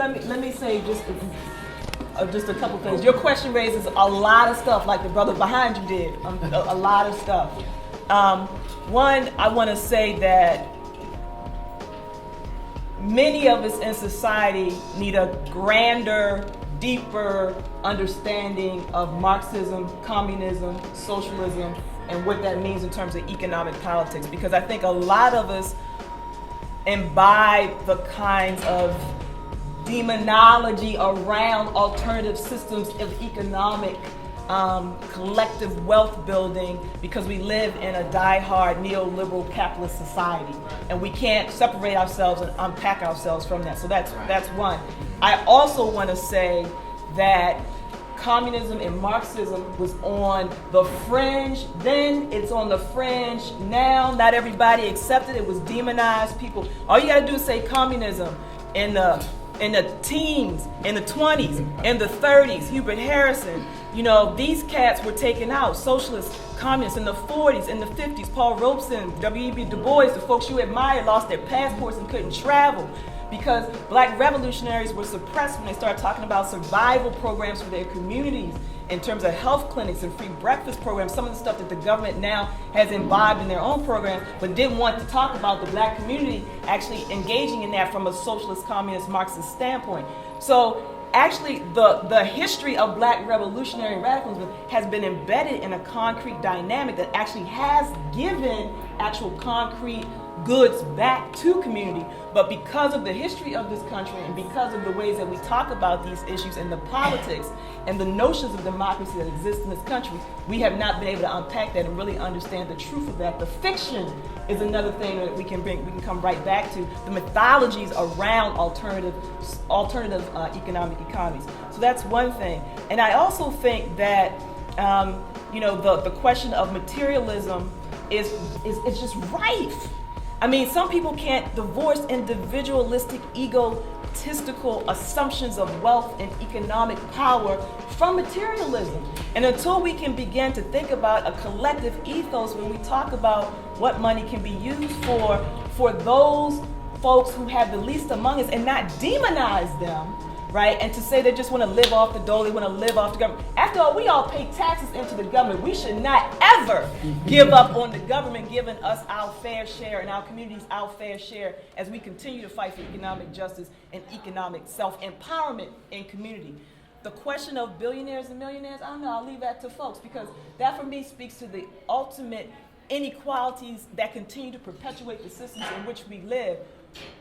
let me say just a couple things. Your question raises a lot of stuff, like the brother behind you did. A lot of stuff. One, I want to say that many of us in society need a grander, deeper understanding of Marxism, communism, socialism, and what that means in terms of economic politics. Because I think a lot of us imbibe the kinds of demonology around alternative systems of economic collective wealth building because we live in a die-hard neoliberal capitalist society, and we can't separate ourselves and unpack ourselves from that. So that's one. I also want to say that communism and Marxism was on the fringe then, it's on the fringe now. Not everybody accepted it. It was demonized. People, all you got to do is say communism in the teens, in the 20s, in the 30s, Hubert Harrison, these cats were taken out, socialists, communists in the 40s, in the 50s, Paul Robeson, W.E.B. Du Bois, the folks you admire lost their passports and couldn't travel because black revolutionaries were suppressed when they started talking about survival programs for their communities in terms of health clinics and free breakfast programs, some of the stuff that the government now has imbibed in their own programs, but didn't want to talk about the black community actually engaging in that from a socialist, communist, Marxist standpoint. So actually, the history of black revolutionary radicalism has been embedded in a concrete dynamic that actually has given actual concrete goods back to community. But because of the history of this country and because of the ways that we talk about these issues and the politics and the notions of democracy that exist in this country, we have not been able to unpack that and really understand the truth of that. The fiction is another thing that we can come right back to, the mythologies around alternative economic economies. So that's one thing. And I also think that the question of materialism is just rife. I mean, some people can't divorce individualistic, egotistical assumptions of wealth and economic power from materialism. And until we can begin to think about a collective ethos when we talk about what money can be used for those folks who have the least among us and not demonize them, right? And to say they just want to live off the dole, they want to live off the government. After all, we all pay taxes into the government. We should not ever give up on the government giving us our fair share and our communities our fair share as we continue to fight for economic justice and economic self-empowerment in community. The question of billionaires and millionaires, I don't know, I'll leave that to folks because that for me speaks to the ultimate inequalities that continue to perpetuate the systems in which we live.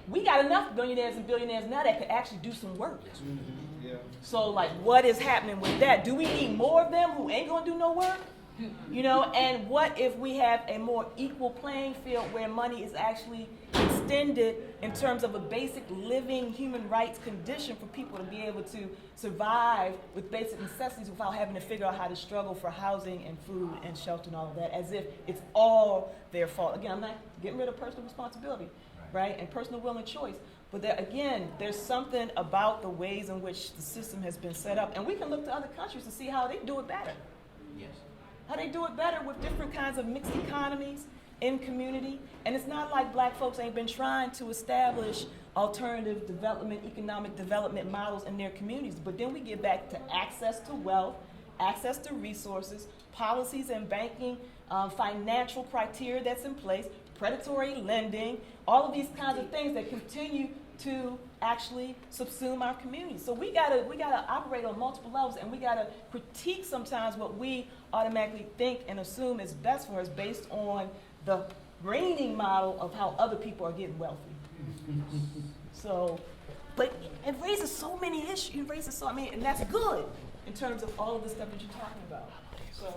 We got enough millionaires and billionaires now that could actually do some work. Yeah. So what is happening with that? Do we need more of them who ain't gonna do no work? And what if we have a more equal playing field where money is actually extended in terms of a basic living human rights condition for people to be able to survive with basic necessities without having to figure out how to struggle for housing and food and shelter and all of that, as if it's all their fault. Again, I'm not getting rid of personal responsibility, right? And personal will and choice. But there's something about the ways in which the system has been set up. And we can look to other countries to see how they do it better. Yes. How they do it better with different kinds of mixed economies in community. And it's not like black folks ain't been trying to establish alternative development, economic development models in their communities. But then we get back to access to wealth, access to resources, policies and banking, financial criteria that's in place, predatory lending, all of these kinds of things that continue to actually subsume our communities. So we gotta operate on multiple levels, and we gotta critique sometimes what we automatically think and assume is best for us based on the reigning model of how other people are getting wealthy. So, but it raises so many issues. And that's good in terms of all of the stuff that you're talking about. So.